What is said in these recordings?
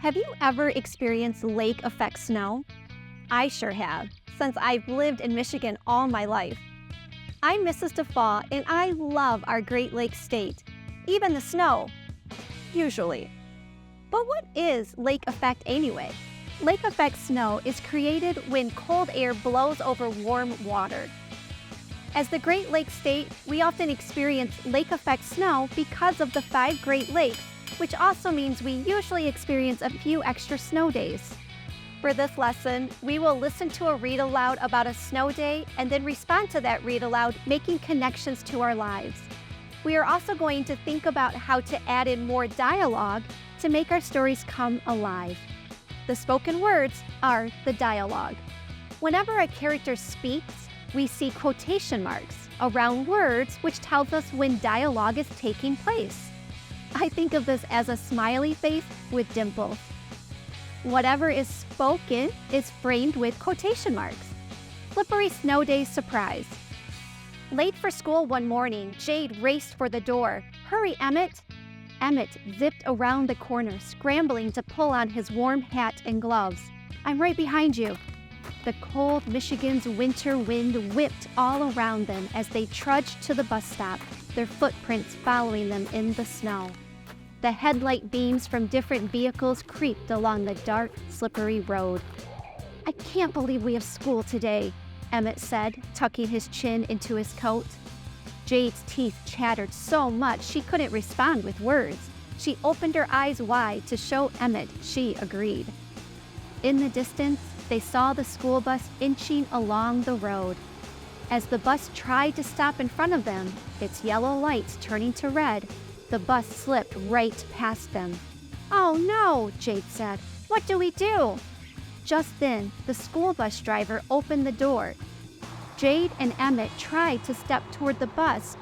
Have you ever experienced lake effect snow? I sure have, since I've lived in Michigan all my life. I'm Mrs. Defauw, and I love our Great Lakes state, even the snow, usually. But what is lake effect anyway? Lake effect snow is created when cold air blows over warm water. As the Great Lakes state, we often experience lake effect snow because of the 5 Great Lakes, which also means we usually experience a few extra snow days. For this lesson, we will listen to a read aloud about a snow day and then respond to that read aloud, making connections to our lives. We are also going to think about how to add in more dialogue to make our stories come alive. The spoken words are the dialogue. Whenever a character speaks, we see quotation marks around words, which tells us when dialogue is taking place. I think of this as a smiley face with dimples. Whatever is spoken is framed with quotation marks. Slippery snow day surprise. Late for school one morning, Jade raced for the door. Hurry, Emmett! Emmett zipped around the corner, scrambling to pull on his warm hat and gloves. I'm right behind you. The cold Michigan's winter wind whipped all around them as they trudged to the bus stop, their footprints following them in the snow. The headlight beams from different vehicles creaked along the dark, slippery road. I can't believe we have school today, Emmett said, tucking his chin into his coat. Jade's teeth chattered so much she couldn't respond with words. She opened her eyes wide to show Emmett she agreed. In the distance, they saw the school bus inching along the road. As the bus tried to stop in front of them, its yellow lights turning to red, the bus slipped right past them. Oh no, Jade said. What do we do? Just then, the school bus driver opened the door. Jade and Emmett tried to step toward the bus,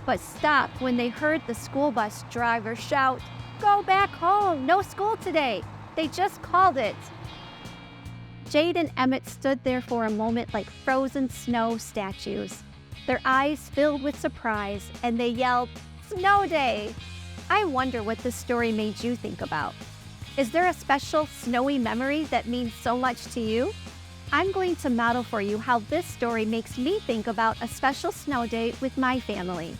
but stopped when they heard the school bus driver shout, "Go back home, no school today. They just called it." Jade and Emmett stood there for a moment like frozen snow statues. Their eyes filled with surprise, and they yelled, "Snow day!" I wonder what this story made you think about. Is there a special snowy memory that means so much to you? I'm going to model for you how this story makes me think about a special snow day with my family.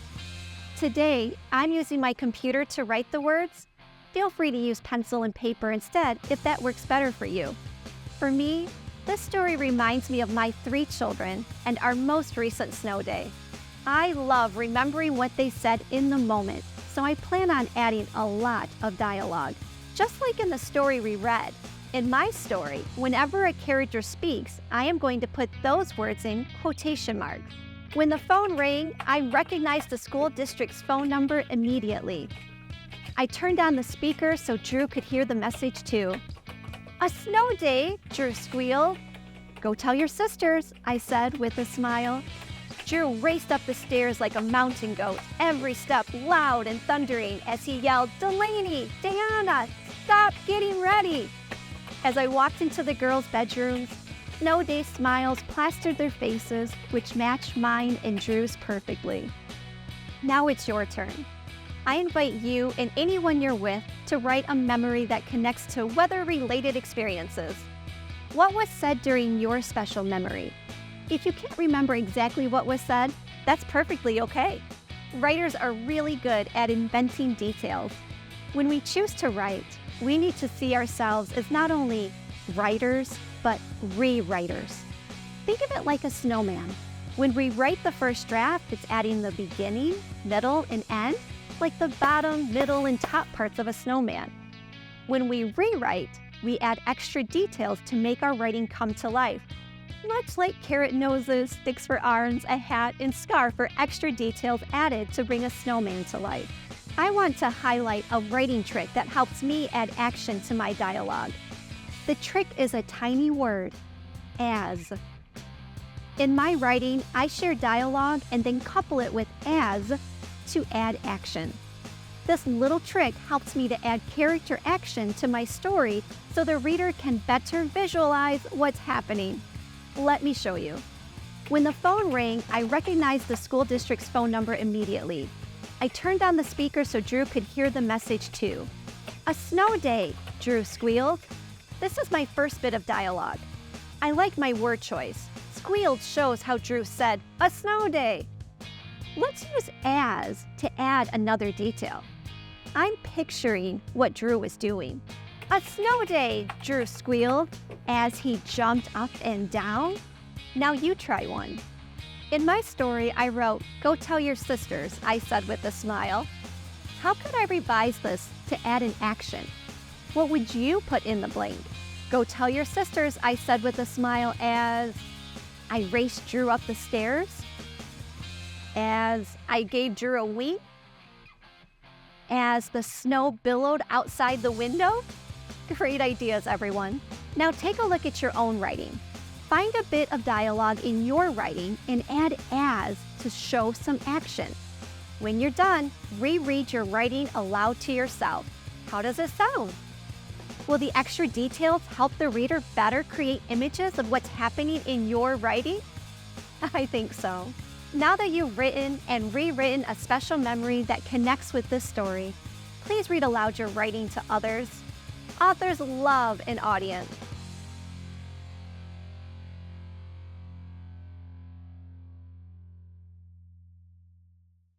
Today, I'm using my computer to write the words. Feel free to use pencil and paper instead if that works better for you. For me, this story reminds me of my 3 children and our most recent snow day. I love remembering what they said in the moment, so I plan on adding a lot of dialogue. Just like in the story we read, in my story, whenever a character speaks, I am going to put those words in quotation marks. When the phone rang, I recognized the school district's phone number immediately. I turned on the speaker so Drew could hear the message too. "A snow day," Drew squealed. "Go tell your sisters," I said with a smile. Drew raced up the stairs like a mountain goat, every step loud and thundering as he yelled, "Delaney, Diana, stop getting ready!" As I walked into the girls' bedrooms, snow day smiles plastered their faces, which matched mine and Drew's perfectly. Now it's your turn. I invite you and anyone you're with to write a memory that connects to weather-related experiences. What was said during your special memory? If you can't remember exactly what was said, that's perfectly okay. Writers are really good at inventing details. When we choose to write, we need to see ourselves as not only writers, but rewriters. Think of it like a snowman. When we write the first draft, it's adding the beginning, middle, and end, like the bottom, middle, and top parts of a snowman. When we rewrite, we add extra details to make our writing come to life. Much like carrot noses, sticks for arms, a hat, and scarf are extra details added to bring a snowman to life. I want to highlight a writing trick that helps me add action to my dialogue. The trick is a tiny word, as. In my writing, I share dialogue and then couple it with as to add action. This little trick helps me to add character action to my story so the reader can better visualize what's happening. Let me show you. When the phone rang, I recognized the school district's phone number immediately. I turned on the speaker so Drew could hear the message too. "A snow day," Drew squealed. This is my first bit of dialogue. I like my word choice. Squealed shows how Drew said, a snow day. Let's use as to add another detail. I'm picturing what Drew was doing. A snow day, Drew squealed as he jumped up and down. Now you try one. In my story, I wrote, go tell your sisters, I said with a smile. How could I revise this to add an action? What would you put in the blank? Go tell your sisters, I said with a smile as I raced Drew up the stairs, as I gave Drew a wink, as the snow billowed outside the window. Great ideas, everyone. Now take a look at your own writing. Find a bit of dialogue in your writing and add as to show some action. When you're done, reread your writing aloud to yourself. How does it sound? Will the extra details help the reader better create images of what's happening in your writing? I think so. Now that you've written and rewritten a special memory that connects with this story, please read aloud your writing to others. Authors love an audience.